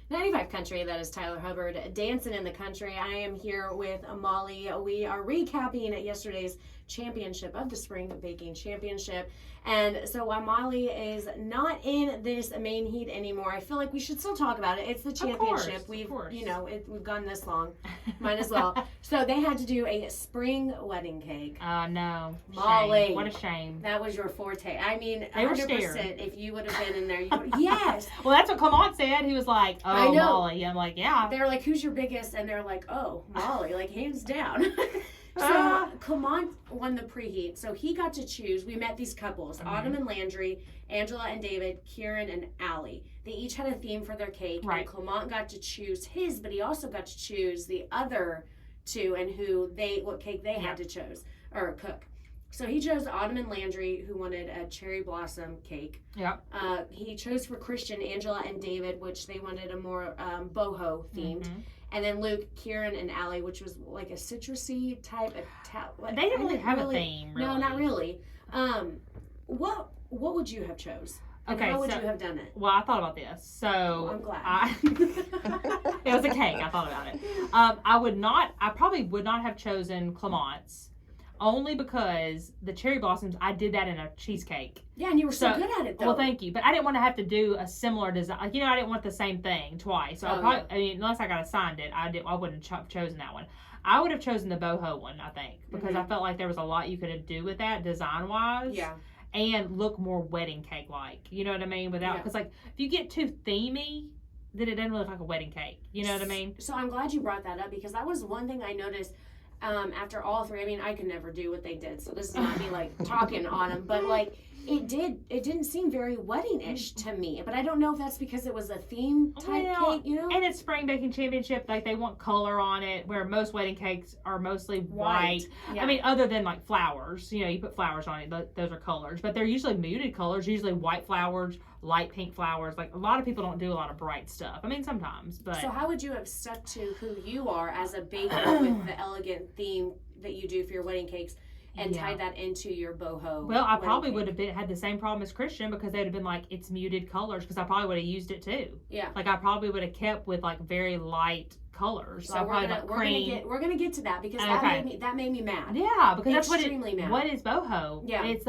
95 Country, that is Tyler Hubbard, dancing in the country. I am here with Molly. We are recapping yesterday's championship of the Spring Baking Championship. And so while Molly is not in this main heat anymore, I feel like we should still talk about it. It's the championship. We've gone this long. Might as well. So they had to do a spring wedding cake. No. Molly. Shame. What a shame. That was your forte. I mean, they 100% were scared. If you would have been in there, you would, yes. Well, that's what Clement said. He was like, oh, Molly. I'm like, yeah. They're like, who's your biggest? And they're like, oh, Molly, like hands down. So Clement won the preheat, so he got to choose. We met these couples, Autumn and Landry, Angela and David, Kieran and Allie. They each had a theme for their cake, right. And Clement got to choose his, but he also got to choose the other two and what cake they had to choose or cook. So he chose Autumn and Landry, who wanted a cherry blossom cake. Yeah. He chose for Christian, Angela and David, which they wanted a more boho themed. Mm-hmm. And then Luke, Kieran, and Allie, which was like a citrusy type of... They didn't really have a theme, really. No, not really. What would you have chose? And how would you have done it? Well, I thought about this. So... Well, I'm glad. It was a cake. I thought about it. I probably would not have chosen Clement's. Only because the cherry blossoms, I did that in a cheesecake. Yeah, and you were so good at it, though. Well, thank you. But I didn't want to have to do a similar design. Like, I didn't want the same thing twice. So unless I got assigned it, I wouldn't have chosen that one. I would have chosen the boho one, I think. Because I felt like there was a lot you could do with that design-wise. Yeah. And look more wedding cake-like. You know what I mean? Because, if you get too themey, then it doesn't really look like a wedding cake. You know what I mean? So I'm glad you brought that up because that was one thing I noticed. After all three, I mean, I could never do what they did, so this is not me like talking on them, but like it didn't seem very wedding-ish to me. But I don't know if that's because it was a theme type cake, you know. And it's Spring Baking Championship, like they want color on it, where most wedding cakes are mostly white. Yeah. I mean, other than like flowers, you put flowers on it, those are colors, but they're usually muted colors, usually white flowers, light pink flowers. Like a lot of people don't do a lot of bright stuff. I mean, sometimes, but. So how would you have stuck to who you are as a baker with the elegant theme that you do for your wedding cakes and tied that into your boho? Well, I probably would have had the same problem as Christian because they'd have been like, it's muted colors because I probably would have used it too. Yeah. Like I probably would have kept with like very light colors. So we're gonna get to that because that made me mad. Yeah, because that's mad. What is boho? Yeah, it's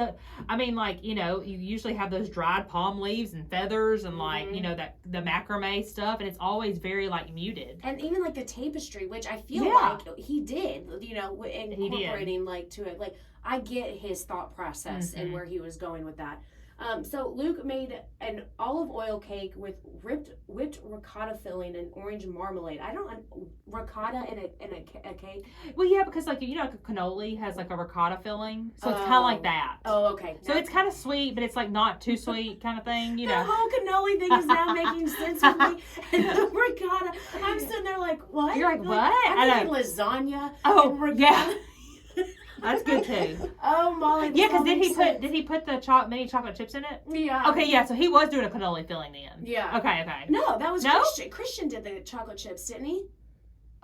you usually have those dried palm leaves and feathers and that the macrame stuff, and it's always very like muted. And even like the tapestry, which I feel like he did, incorporating like to it. Like I get his thought process and where he was going with that. So Luke made an olive oil cake with whipped ricotta filling and orange marmalade. I don't ricotta in a cake. Well, yeah, because like a cannoli has like a ricotta filling, so it's kind of like that. Oh, okay. So it's kind of sweet, but it's like not too sweet kind of thing. The whole cannoli thing is now making sense to me. And the ricotta, I'm sitting there like, what? You're like, what? I'm thinking lasagna. Oh, and ricotta. Yeah. That's good too. Oh, Molly. Yeah, because did he put the mini chocolate chips in it? Yeah. Okay, yeah. So he was doing a cannoli filling then. Yeah. Okay. No, that was Christian. Christian did the chocolate chips, didn't he?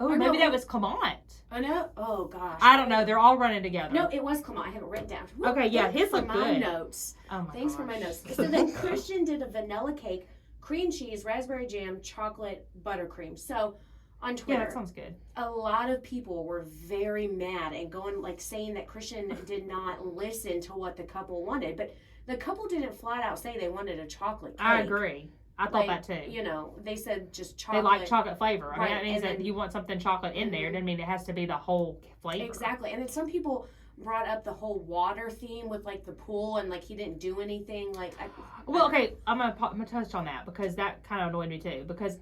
Oh, maybe that was Clement. Oh no. Oh gosh. I don't know. They're all running together. No, it was Clement. I have it written down. Okay, yeah, his look good. My notes. Oh my Thanks for my notes. So then Christian did a vanilla cake, cream cheese, raspberry jam, chocolate buttercream. So. On Twitter, yeah, that sounds good. A lot of people were very mad and saying that Christian did not listen to what the couple wanted. But the couple didn't flat out say they wanted a chocolate cake. I agree. I thought that too. They said just chocolate. They like chocolate flavor. I mean, right. That means that you want something chocolate in there. It doesn't mean it has to be the whole flavor. Exactly. And then some people brought up the whole water theme with like the pool and like he didn't do anything. Okay, I'm gonna touch on that because that kind of annoyed me too because.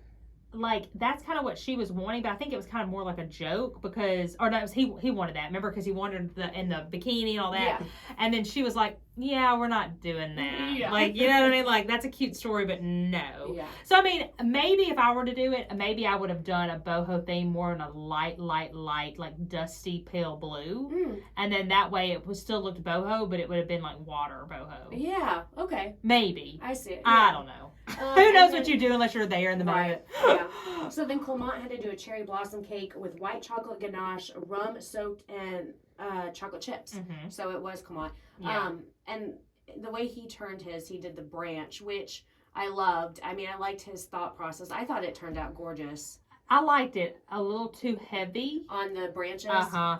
Like that's kind of what she was wanting, but I think it was kind of more like a joke because, or no, it was he wanted that. Remember, because he wanted in the bikini and all that, yeah. And then she was like, "Yeah, we're not doing that." Yeah. Like, you know what I mean? Like that's a cute story, but no. Yeah. So I mean, maybe if I were to do it, maybe I would have done a boho theme more in a light, like dusty pale blue, and then that way it would still looked boho, but it would have been like water boho. Yeah. Okay. Maybe. I see it. Yeah. I don't know. Who knows what you do unless you're there in the moment. Yeah. So then Clement had to do a cherry blossom cake with white chocolate ganache, rum soaked, and chocolate chips. Mm-hmm. So it was Clement. Yeah. And the way he turned his, he did the branch, which I loved. I mean, I liked his thought process. I thought it turned out gorgeous. I liked it a little too heavy on the branches.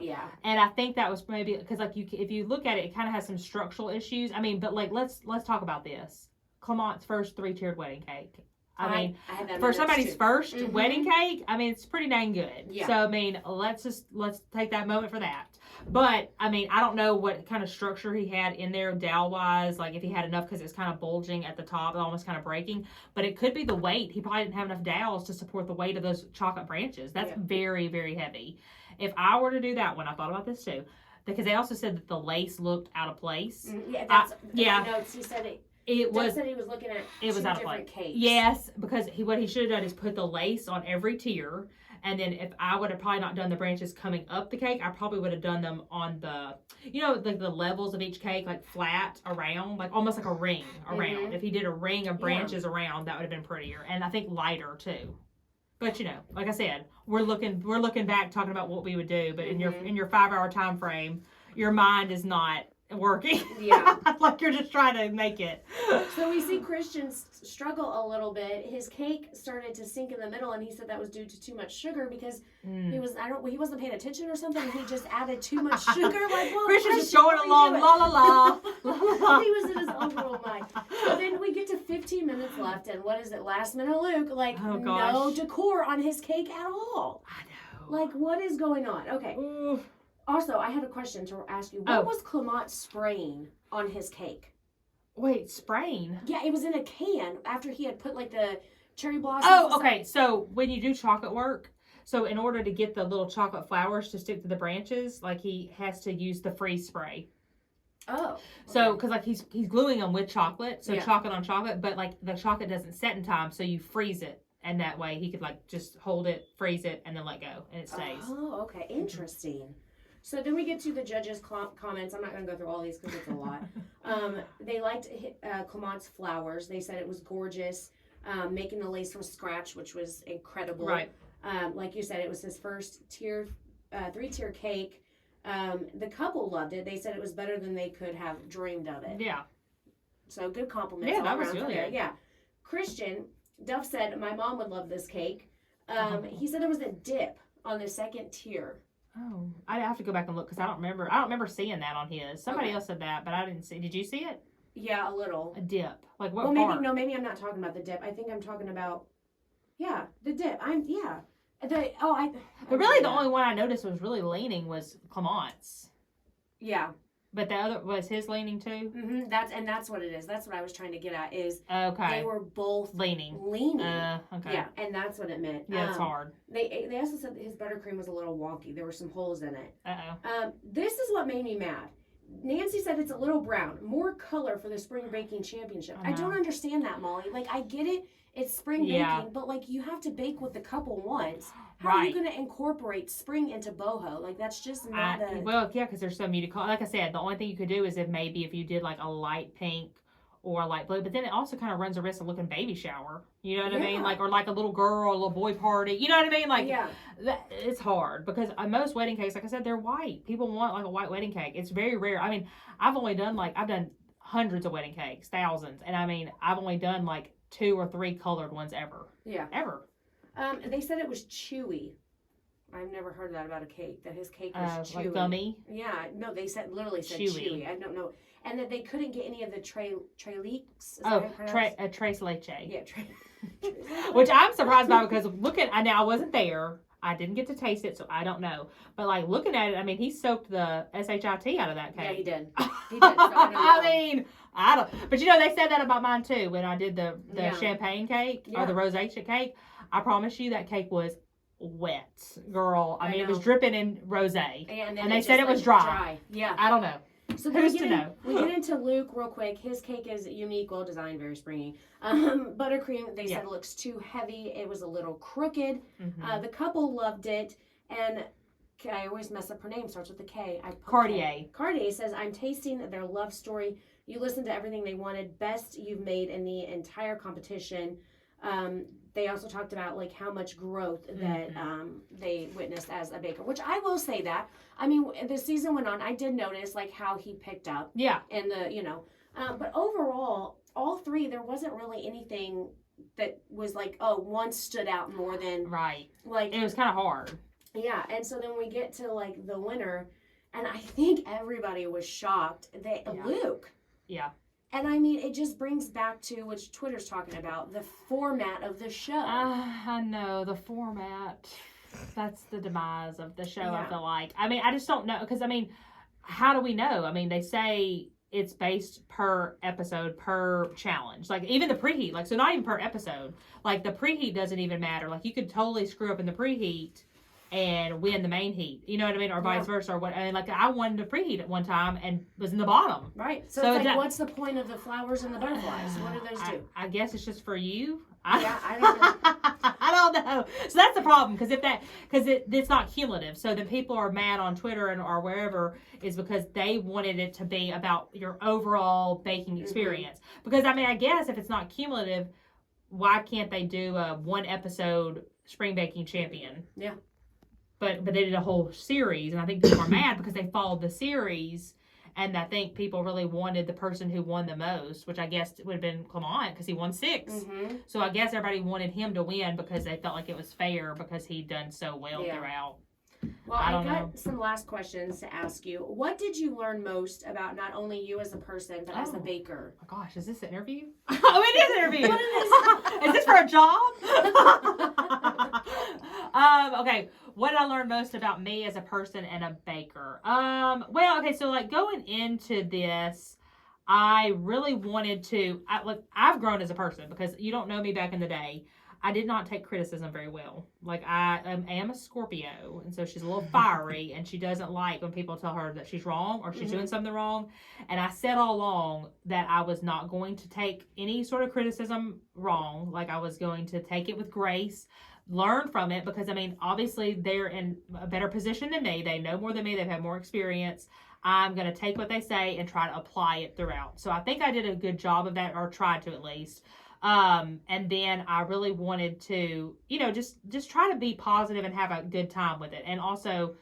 Yeah. And I think that was maybe because like if you look at it, it kind of has some structural issues. I mean, but like let's talk about this. Clamont's first 3-tiered wedding cake. I mean, for somebody's first wedding cake, I mean, it's pretty dang good. Yeah. So I mean, let's take that moment for that. But I mean, I don't know what kind of structure he had in there dowel wise, like if he had enough because it's kind of bulging at the top, almost kind of breaking. But it could be the weight. He probably didn't have enough dowels to support the weight of those chocolate branches. That's very, very heavy. If I were to do that one, I thought about this too, because they also said that the lace looked out of place. Yeah, that's notes. He said it. Doug said he was looking at two different cakes. Yes, because what he should have done is put the lace on every tier, and then if I would have probably not done the branches coming up the cake, I probably would have done them on the, like the levels of each cake, like flat around, like almost like a ring around. If he did a ring of branches around, that would have been prettier, and I think lighter too. But like I said, we're looking back talking about what we would do, but in your 5-hour time frame, your mind is not working. Yeah. Like you're just trying to make it. So we see Christian struggle a little bit. His cake started to sink in the middle, and he said that was due to too much sugar because he wasn't paying attention or something, and he just added too much sugar. Like, well, Christian's just going along, la la la. He was in his own world mind. But then we get to 15 minutes left, and what is it? Last minute Luke, no decor on his cake at all. I know. Like, what is going on? Okay. Ooh. Also, I had a question to ask you. What was Clement spraying on his cake? Wait, spraying? Yeah, it was in a can after he had put like the cherry blossoms. Oh, okay. So when you do chocolate work, so in order to get the little chocolate flowers to stick to the branches, like he has to use the freeze spray. Oh. Okay. So, because like he's gluing them with chocolate, so chocolate on chocolate, but like the chocolate doesn't set in time, so you freeze it. And that way he could like just hold it, freeze it, and then let go, and it stays. Oh, okay. Interesting. So then we get to the judges' comments. I'm not going to go through all these because it's a lot. They liked Clement's flowers. They said it was gorgeous. Making the lace from scratch, which was incredible. Right. Like you said, it was his first 3-tier cake. The couple loved it. They said it was better than they could have dreamed of it. Yeah. So good compliments. Yeah, that was really good. Yeah. Christian, Duff said, my mom would love this cake. He said there was a dip on the second tier. Oh, I have to go back and look because I don't remember seeing that on his. Somebody else said that, but I didn't see. Did you see it? Yeah, a little. A dip. Like what? Well, part? maybe I'm not talking about the dip. I think I'm talking about, the dip. But really, the only one I noticed was really leaning was Clement's. Yeah. But the other was his leaning too. Mm-hmm. That's what it is. That's what I was trying to get at. Is they were both leaning. Okay. Yeah, and that's what it meant. Yeah, it's hard. They also said that his buttercream was a little wonky. There were some holes in it. Uh-oh. This is what made me mad. Nancy said it's a little brown. More color for the spring baking championship. I don't understand that, Molly. Like, I get it. It's spring baking, but like you have to bake with the couple once. How are you going to incorporate spring into boho? Like that's just not because there's so muted color. Like I said, the only thing you could do is if you did like a light pink or a light blue, but then it also kind of runs the risk of looking baby shower. You know what I mean? Like or like a little girl, a little boy party. You know what I mean? Like it's hard because most wedding cakes, like I said, they're white. People want like a white wedding cake. It's very rare. I mean, I've done hundreds of wedding cakes, thousands, and I mean, I've only done like 2 or 3 colored ones ever. Yeah. Ever. They said it was chewy. I've never heard that about a cake, that his cake was chewy. Like gummy? Yeah. No, they literally said chewy. I don't know. And that they couldn't get any of the tres leeks. Tres leche. Yeah, which I'm surprised by because I wasn't there. I didn't get to taste it, so I don't know. But like looking at it, I mean, he soaked the shit out of that cake. Yeah, he did. He did. So I don't. But they said that about mine too when I did the champagne cake or the rosacea cake. I promise you that cake was wet, girl. I mean, it was dripping in rosé, and they said it was dry. Yeah, I don't know. So who's to know? We get into Luke real quick. His cake is unique, well designed, very springy. Buttercream, they said looks too heavy. It was a little crooked. The couple loved it, and I always mess up her name. Starts with a K. Cartier. Cartier says, "I'm tasting their love story. You listened to everything they wanted. Best you've made in the entire competition." They also talked about like how much growth that they witnessed as a baker, which I will say that. I mean, the season went on. I did notice like how he picked up. Yeah. And but overall, all three, there wasn't really anything that was like, oh, one stood out more than Right. like It was kind of hard. Yeah, and so then we get to like the winner, and I think everybody was shocked that Luke. Yeah. And I mean, it just brings back to which Twitter's talking about, the format of the show. I know the format. That's the demise of the show. Yeah. I feel like. I mean, I just don't know because I mean, how do we know? I mean, they say it's based per episode, per challenge. Like even the preheat, like so not even per episode. Like the preheat doesn't even matter. Like you could totally screw up in the preheat and win the main heat. You know what I mean? Or vice versa. Or what? I mean, like I won the preheat at one time and was in the bottom. Right. So it's like, what's the point of the flowers and the butterflies? What do those do? I guess it's just for you. Yeah, I don't know. I don't know. So that's the problem because it's not cumulative. So the people are mad on Twitter or wherever is because they wanted it to be about your overall baking experience. Mm-hmm. Because I mean, I guess if it's not cumulative, why can't they do a one episode spring baking champion? Yeah. But they did a whole series, and I think people are mad because they followed the series. And I think people really wanted the person who won the most, which I guess would have been Clement because he won 6. Mm-hmm. So I guess everybody wanted him to win because they felt like it was fair because he'd done so well throughout. Well, I got some last questions to ask you. What did you learn most about not only you as a person, but as a baker? Oh, gosh, is this an interview? Oh, it is an interview. What is this for a job? Okay. What did I learn most about me as a person and a baker? Well, okay, so like going into this, I really wanted to, I've grown as a person because you don't know me back in the day. I did not take criticism very well. Like I am a Scorpio, and so she's a little fiery, and she doesn't like when people tell her that she's wrong or she's doing something wrong. And I said all along that I was not going to take any sort of criticism wrong. Like I was going to take it with grace, learn from it, because I mean, obviously they're in a better position than me. They know more than me. They've had more experience. I'm going to take what they say and try to apply it throughout. So I think I did a good job of that, or tried to at least. And then I really wanted to, just try to be positive and have a good time with it. And also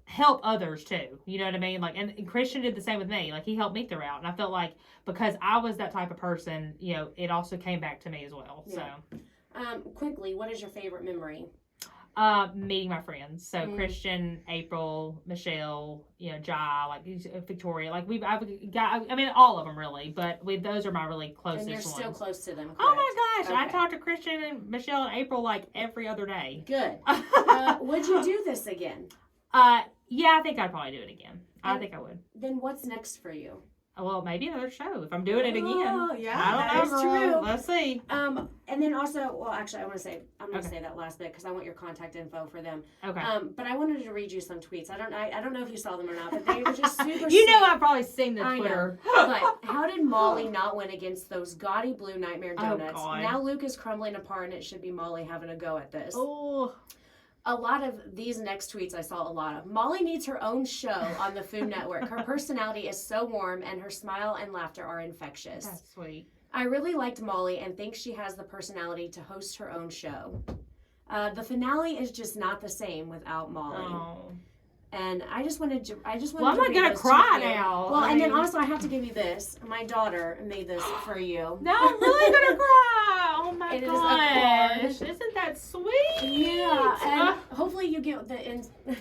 help others too. You know what I mean? Like, and Christian did the same with me. Like he helped me throughout. And I felt like because I was that type of person, it also came back to me as well. Yeah. So, quickly, what is your favorite memory? Meeting my friends. So Christian, April, Michelle, Jai, like Victoria, like all of them really, but those are my really closest ones. And you're still close to them, correct? Oh my gosh, okay. I talk to Christian and Michelle and April like every other day. Good. Would you do this again? Yeah, I think I'd probably do it again. I think I would. Then what's next for you? Well, maybe another show if I'm doing it again. Oh, yeah, I don't know. True. Let's see. And then also, well, actually, I'm gonna say that last bit because I want your contact info for them. Okay. But I wanted to read you some tweets. I don't know if you saw them or not, but they were just super. I've probably seen the Twitter. But how did Molly not win against those gaudy blue nightmare donuts? Oh, God. Now Luke is crumbling apart, and it should be Molly having a go at this. Oh. A lot of these next tweets I saw a lot of. Molly needs her own show on the Food Network. Her personality is so warm, and her smile and laughter are infectious. That's sweet. I really liked Molly and think she has the personality to host her own show. The finale is just not the same without Molly. Oh. And I just wanted to. Well, I'm not gonna cry now. Well, and then also I have to give you this. My daughter made this for you. No, I'm really gonna cry. Oh my gosh! Isn't that sweet? Yeah, and hopefully you get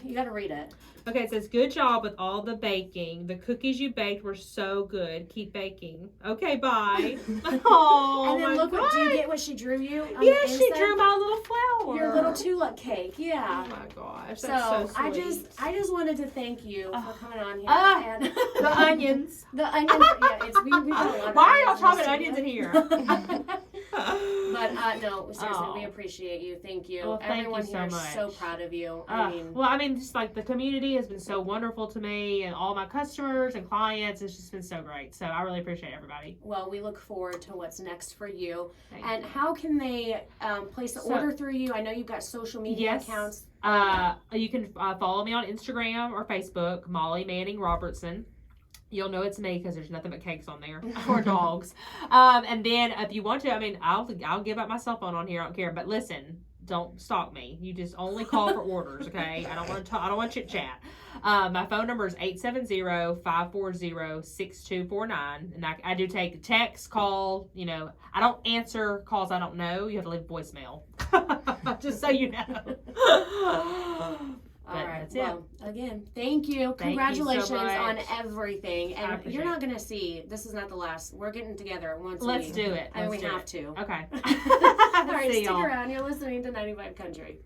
you got to read it. Okay, it says, good job with all the baking. The cookies you baked were so good. Keep baking. Okay, bye. Oh, and then look, do you get what she drew you? Yeah, she drew my little flower. Your little tulip cake, yeah. Oh my gosh, that's so sweet. I just wanted to thank you for coming on here. And the onions. The onions, yeah, we got a lot of Why are y'all chopping onions in here? But no, seriously, we appreciate you. Thank you. Well, Everyone thank you here so is much. so proud of you. Just like the community has been so wonderful to me, and all my customers and clients. It's just been so great. So I really appreciate everybody. Well, we look forward to what's next for you. And how can they place an order through you? I know you've got social media accounts. You can follow me on Instagram or Facebook, Molly Manning Robertson. You'll know it's me because there's nothing but cakes on there or dogs. And then if you want to, I'll give out my cell phone on here. I don't care. But listen, don't stalk me. You just only call for orders, okay? I don't want to talk. I don't want to chit chat. My phone number is 870-540-6249, and I do take text, call. You know, I don't answer calls I don't know. You have to leave voicemail, just so you know. All right. That's well, again, thank you. Congratulations you so on everything. And you're not it. going to see, this is not the last. We're getting together once a Let's week. do it. And we do have it. to. Okay. All right, See stick y'all. around. You're listening to 95 Country.